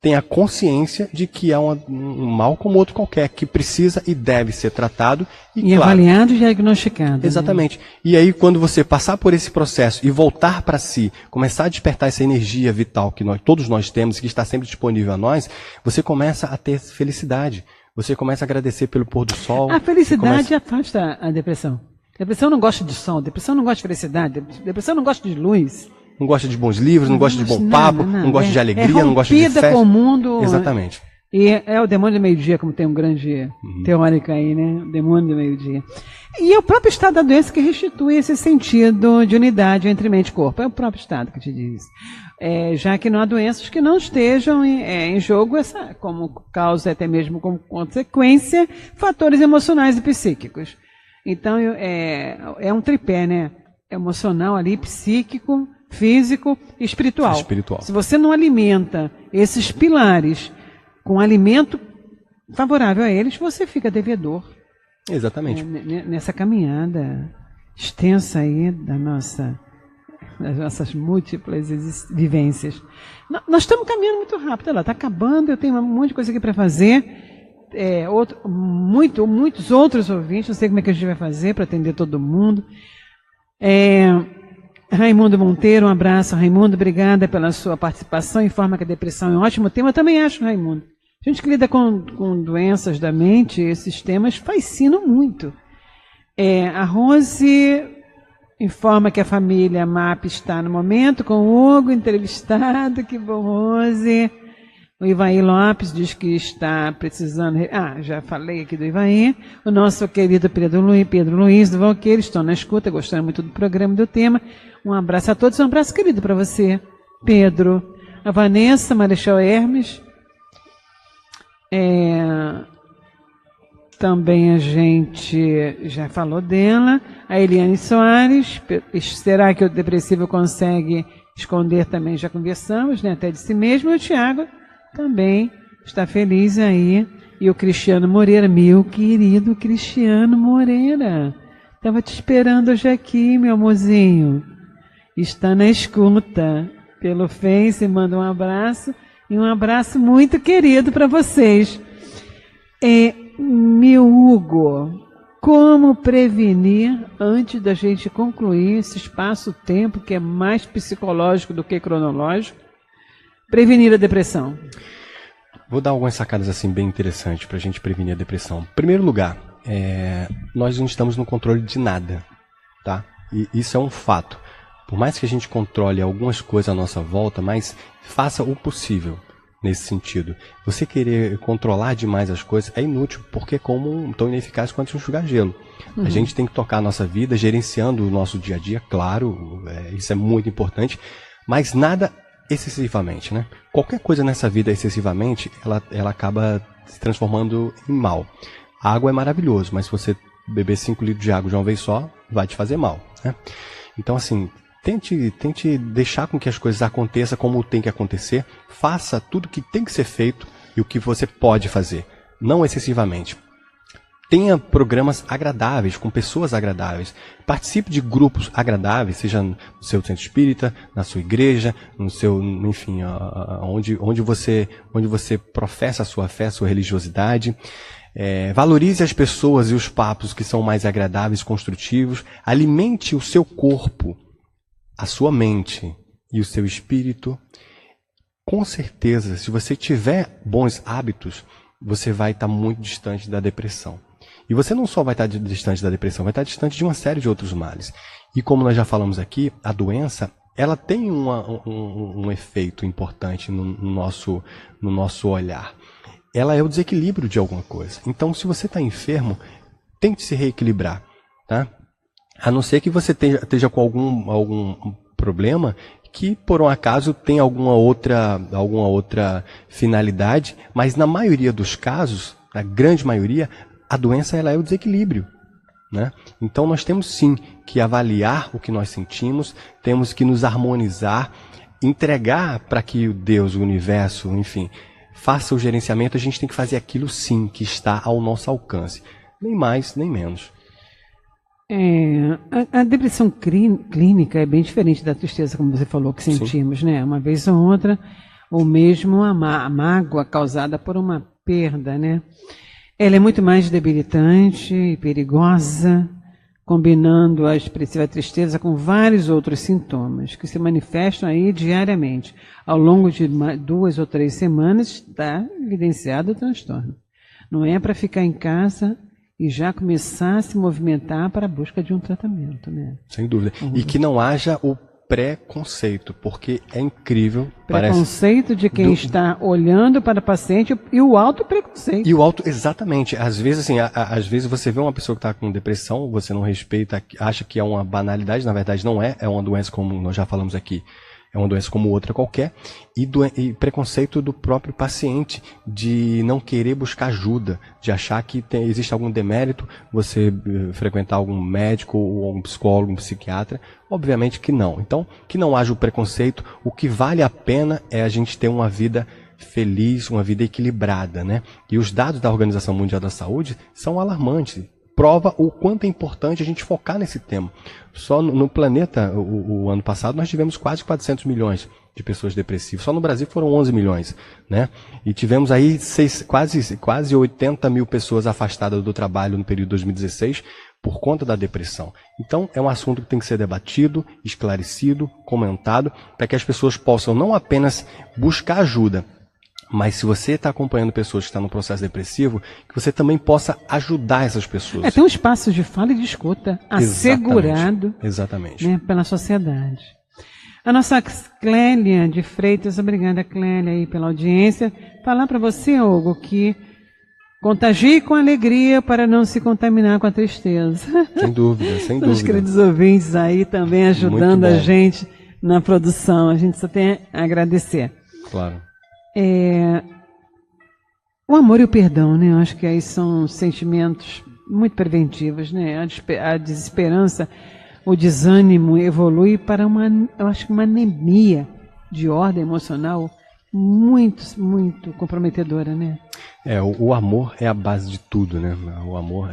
Tenha consciência de que é um mal como outro qualquer, que precisa e deve ser tratado. E claro, avaliado e diagnosticado. Exatamente. Né? E aí, quando você passar por esse processo e voltar para si, começar a despertar essa energia vital que todos nós temos e que está sempre disponível a nós, você começa a ter felicidade. Você começa a agradecer pelo pôr do sol. A felicidade afasta a depressão. A depressão não gosta de sol, a depressão não gosta de felicidade, a depressão não gosta de luz. Não gosta de bons livros, não gosta de bom papo, não gosta de alegria, não gosta de festa. Com o mundo. Exatamente. E é o demônio do meio-dia, como tem um grande teórico aí, né? O demônio do meio-dia. E é o próprio estado da doença que restitui esse sentido de unidade entre mente e corpo. É o próprio estado que te diz. Já que não há doenças que não estejam em jogo, como causa, até mesmo como consequência, fatores emocionais e psíquicos. Então, é um tripé, né? Emocional ali, psíquico, físico e espiritual. Se você não alimenta esses pilares com alimento favorável a eles, você fica devedor. Exatamente. Nessa caminhada extensa aí das nossas múltiplas vivências. Nós estamos caminhando muito rápido. Ela está acabando, eu tenho um monte de coisa aqui para fazer. Muitos outros ouvintes, não sei como é que a gente vai fazer para atender todo mundo. Raimundo Monteiro, um abraço, Raimundo, obrigada pela sua participação. Informa que a depressão é um ótimo tema. Eu também acho, Raimundo. A gente que lida com doenças da mente, esses temas fascinam muito. A Rose informa que a família MAP está no momento com o Hugo entrevistado. Que bom, Rose. O Ivaí Lopes diz que está precisando... já falei aqui do Ivaí. O nosso querido Pedro Luiz do Valqueiro estão na escuta, gostando muito do programa e do tema. Um abraço a todos, um abraço querido para você, Pedro. A Vanessa Marechal Hermes. Também a gente já falou dela. A Eliane Soares. Será que o depressivo consegue esconder também? Já conversamos, né? Até de si mesmo. E o Tiago também está feliz aí. E o Cristiano Moreira, meu querido Cristiano Moreira, estava te esperando hoje aqui, meu amorzinho. Está na escuta pelo Face, manda um abraço. E um abraço muito querido para vocês. Meu Hugo, como prevenir, antes da gente concluir esse espaço-tempo que é mais psicológico do que cronológico, prevenir a depressão? Vou dar algumas sacadas assim bem interessantes para a gente prevenir a depressão. Em primeiro lugar, nós não estamos no controle de nada, tá? E isso é um fato. Por mais que a gente controle algumas coisas à nossa volta, mas faça o possível nesse sentido. Você querer controlar demais as coisas é inútil, porque é como tão ineficaz quanto enxugar gelo. A gente tem que tocar a nossa vida, gerenciando o nosso dia a dia, claro, isso é muito importante, mas nada excessivamente, né? Qualquer coisa nessa vida excessivamente, ela acaba se transformando em mal. A água é maravilhoso, mas se você beber 5 litros de água de uma vez só, vai te fazer mal, né? Então, assim, tente deixar com que as coisas aconteçam como tem que acontecer. Faça tudo o que tem que ser feito e o que você pode fazer, não excessivamente. Tenha programas agradáveis, com pessoas agradáveis. Participe de grupos agradáveis, seja no seu centro espírita, na sua igreja, no seu, enfim, onde você professa a sua fé, a sua religiosidade. Valorize as pessoas e os papos que são mais agradáveis, construtivos. Alimente o seu corpo, a sua mente e o seu espírito. Com certeza, se você tiver bons hábitos, você vai estar muito distante da depressão. E você não só vai estar distante da depressão, vai estar distante de uma série de outros males. E como nós já falamos aqui, a doença, ela tem um efeito importante no nosso olhar. Ela é o desequilíbrio de alguma coisa. Então, se você está enfermo, tente se reequilibrar, tá? A não ser que você esteja com algum problema que, por um acaso, tem alguma outra finalidade, mas na maioria dos casos, na grande maioria, a doença ela é o desequilíbrio, né? Então nós temos sim que avaliar o que nós sentimos, temos que nos harmonizar, entregar para que o Deus, o universo, enfim, faça o gerenciamento. A gente tem que fazer aquilo sim que está ao nosso alcance, nem mais nem menos. A depressão clínica é bem diferente da tristeza, como você falou, que sentimos, né? Uma vez ou outra, ou mesmo a mágoa causada por uma perda, né? Ela é muito mais debilitante e perigosa, combinando a expressiva tristeza com vários outros sintomas que se manifestam aí diariamente. Ao longo de 2 ou 3 semanas está evidenciado o transtorno. Não é para ficar em casa e já começar a se movimentar para a busca de um tratamento, né? Sem dúvida. E que não haja o preconceito, porque é incrível. Preconceito de quem está olhando para o paciente e o auto-preconceito. Exatamente. Às vezes, assim, às vezes você vê uma pessoa que está com depressão, você não respeita, acha que é uma banalidade, na verdade não é, é uma doença como nós já falamos aqui. É uma doença como outra qualquer, e preconceito do próprio paciente, de não querer buscar ajuda, de achar que existe algum demérito você frequentar algum médico, ou um psicólogo, um psiquiatra. Obviamente que não. Então, que não haja o preconceito. O que vale a pena é a gente ter uma vida feliz, uma vida equilibrada, né? E os dados da Organização Mundial da Saúde são alarmantes. Prova o quanto é importante a gente focar nesse tema. Só no planeta, o ano passado, nós tivemos quase 400 milhões de pessoas depressivas. Só no Brasil foram 11 milhões, né? E tivemos aí quase 80 mil pessoas afastadas do trabalho no período de 2016 por conta da depressão. Então, é um assunto que tem que ser debatido, esclarecido, comentado, para que as pessoas possam não apenas buscar ajuda, mas se você está acompanhando pessoas que estão no processo depressivo, que você também possa ajudar essas pessoas. Tem um espaço de fala e de escuta assegurado. Exatamente. Né, pela sociedade. A nossa Clélia de Freitas, obrigada Clélia aí pela audiência. Falar para você, Hugo, que contagie com alegria para não se contaminar com a tristeza. Sem dúvida, sem dúvida. Os queridos ouvintes aí também ajudando a gente na produção. A gente só tem a agradecer. Claro. O amor e o perdão, né? Eu acho que aí são sentimentos muito preventivos, né? A desesperança, o desânimo evolui para eu acho que uma anemia de ordem emocional muito comprometedora, né? O amor é a base de tudo, né? O amor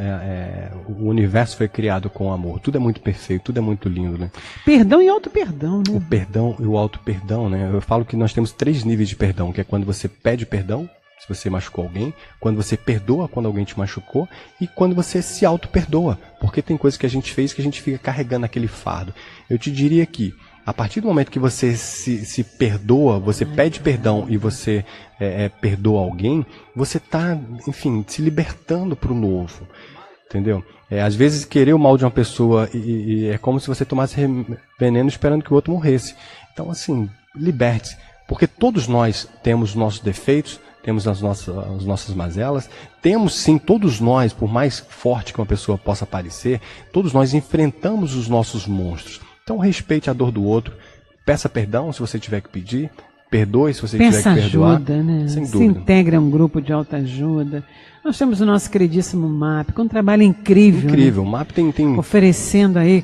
o universo foi criado com amor. Tudo é muito perfeito, tudo é muito lindo, né? Perdão e auto-perdão, né? O perdão e o auto-perdão, né? Eu falo que nós temos 3 níveis de perdão, que é quando você pede perdão, se você machucou alguém, quando você perdoa quando alguém te machucou, e quando você se auto-perdoa, porque tem coisas que a gente fez que a gente fica carregando aquele fardo. Eu te diria que a partir do momento que você se perdoa, você pede perdão e você perdoa alguém, você está, enfim, se libertando para o novo. entendeu? Às vezes querer o mal de uma pessoa e é como se você tomasse veneno esperando que o outro morresse. Então, assim, liberte-se, porque todos nós temos nossos defeitos, temos as nossas mazelas, temos sim, todos nós, por mais forte que uma pessoa possa parecer, todos nós enfrentamos os nossos monstros. Então respeite a dor do outro, peça perdão se você tiver que pedir, perdoe se você tiver que perdoar. Ajuda, né? Sem Se dúvida. integra a um grupo de autoajuda. Nós temos o nosso queridíssimo MAP, com um trabalho incrível. Incrível, né? o MAP tem oferecendo aí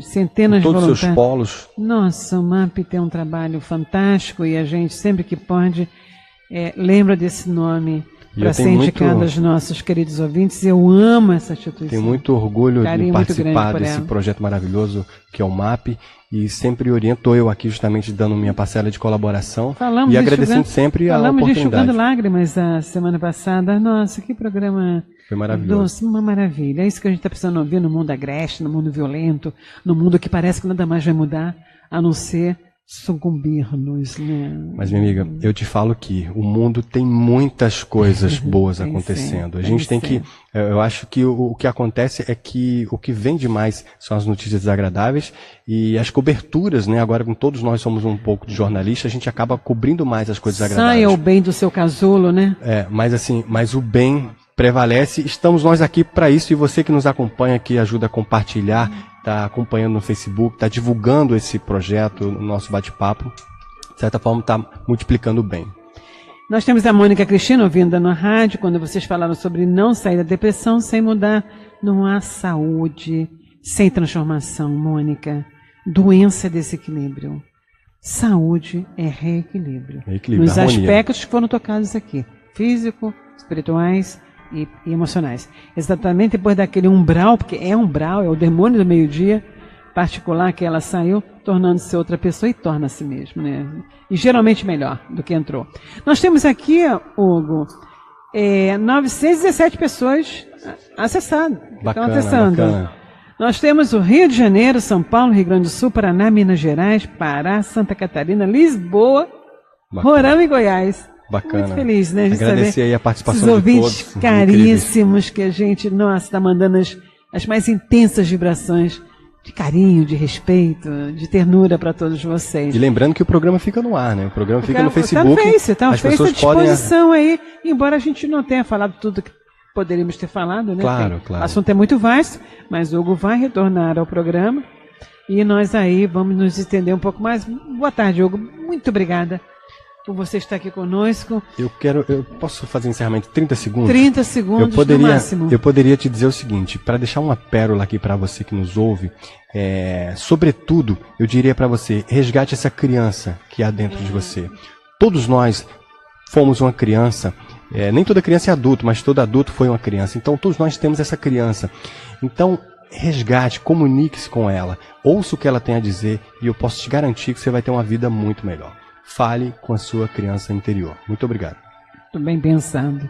centenas de todos voluntários. os seus polos. Nossa, o MAP tem um trabalho fantástico e a gente, sempre que pode, lembra desse nome para ser indicado aos nossos queridos ouvintes. Eu amo essa instituição. Tenho muito orgulho de participar desse ela. projeto maravilhoso que é o MAP, e sempre oriento eu aqui justamente dando minha parcela de colaboração e agradecendo sempre a oportunidade. Falamos de Enxugando Lágrimas a semana passada. Nossa, que programa foi maravilhoso. Doce, uma maravilha. É isso que a gente está precisando ouvir no mundo agreste, no mundo violento, no mundo que parece que nada mais vai mudar, a não ser sucumbir-nos, né? Mas, minha amiga, eu te falo que o mundo tem muitas coisas boas acontecendo. A gente tem que... Eu acho que o que acontece é que o que vem demais são as notícias desagradáveis e as coberturas, né? Agora, como todos nós somos um pouco de jornalista, a gente acaba cobrindo mais as coisas desagradáveis. Saia o bem do seu casulo, né? Mas o bem prevalece. Estamos nós aqui para isso, e você que nos acompanha, que ajuda a compartilhar, está acompanhando no Facebook, está divulgando esse projeto, o nosso bate-papo, de certa forma está multiplicando bem. Nós temos a Mônica Cristina ouvindo na rádio, quando vocês falaram sobre não sair da depressão sem mudar. Não há saúde sem transformação, Mônica. Doença é desequilíbrio. Saúde é reequilíbrio. Nos aspectos que foram tocados aqui, físico, espirituais e emocionais. Exatamente depois daquele umbral, porque é umbral, é o demônio do meio-dia particular que ela saiu, tornando-se outra pessoa, e torna-se mesmo, né? E geralmente melhor do que entrou. Nós temos aqui, Hugo, 917 pessoas acessadas. Estão acessando. Bacana. Nós temos o Rio de Janeiro, São Paulo, Rio Grande do Sul, Paraná, Minas Gerais, Pará, Santa Catarina, Lisboa, Roraima e Goiás. Bacana. Muito feliz, né? Agradecer aí a participação de todos. Esses ouvintes caríssimos incríveis. Que a gente, está mandando as mais intensas vibrações de carinho, de respeito, de ternura para todos vocês. E lembrando que o programa fica no ar, né? O programa fica no Facebook. Está no Face à disposição aí, embora a gente não tenha falado tudo que poderíamos ter falado, né? Claro. O assunto é muito vasto, mas o Hugo vai retornar ao programa e nós aí vamos nos estender um pouco mais. Boa tarde, Hugo. Muito obrigada por você estar aqui conosco. Eu posso fazer encerramento 30 segundos? 30 segundos no máximo. Eu poderia te dizer o seguinte, para deixar uma pérola aqui para você que nos ouve, sobretudo, eu diria para você, resgate essa criança que há dentro de você. Todos nós fomos uma criança, nem toda criança é adulto, mas todo adulto foi uma criança. Então todos nós temos essa criança. Então resgate, comunique-se com ela, ouça o que ela tem a dizer e eu posso te garantir que você vai ter uma vida muito melhor. Fale com a sua criança interior. Muito obrigado. Muito bem pensado.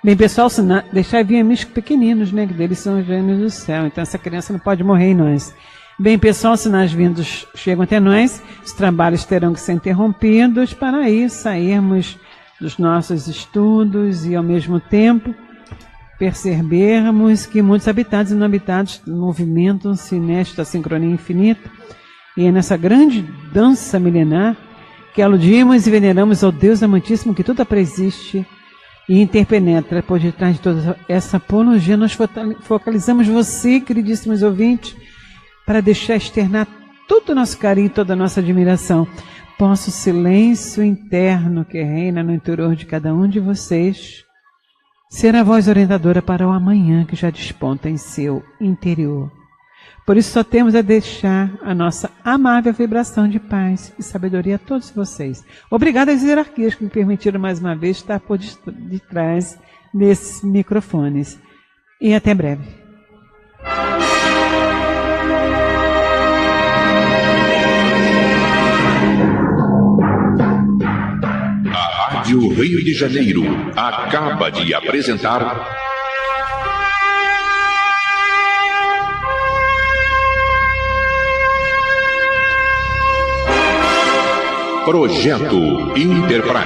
Bem, pessoal, deixar vir amigos pequeninos, né? Que deles são os gênios do céu. Então essa criança não pode morrer em nós. Bem, pessoal, sinais vindos chegam até nós. Os trabalhos terão que ser interrompidos para aí sairmos dos nossos estudos e, ao mesmo tempo, percebermos que muitos habitados e não habitados movimentam-se nesta sincronia infinita. E é nessa grande dança milenar que aludimos e veneramos ao Deus amantíssimo que tudo preexiste e interpenetra por detrás de toda essa apologia. Nós focalizamos você, queridíssimos ouvintes, para deixar externar todo o nosso carinho, toda a nossa admiração. Posso o silêncio interno que reina no interior de cada um de vocês ser a voz orientadora para o amanhã que já desponta em seu interior. Por isso só temos a deixar a nossa amável vibração de paz e sabedoria a todos vocês. Obrigado às hierarquias que me permitiram mais uma vez estar por detrás desses microfones. E até breve. A Rádio Rio de Janeiro acaba de apresentar Projeto Enterprise.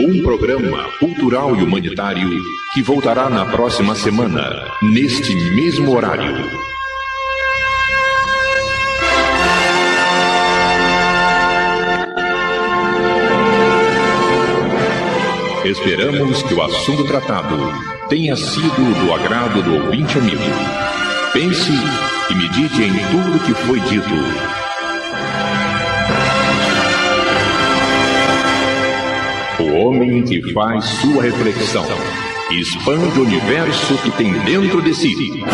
Um programa cultural e humanitário que voltará na próxima semana, neste mesmo horário. Esperamos que o assunto tratado tenha sido do agrado do ouvinte amigo. Pense e medite em tudo que foi dito. O homem que faz sua reflexão expande o universo que tem dentro de si.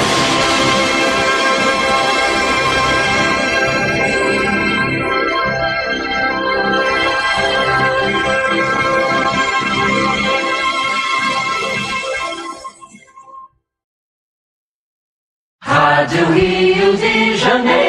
Rádio Rio de Janeiro.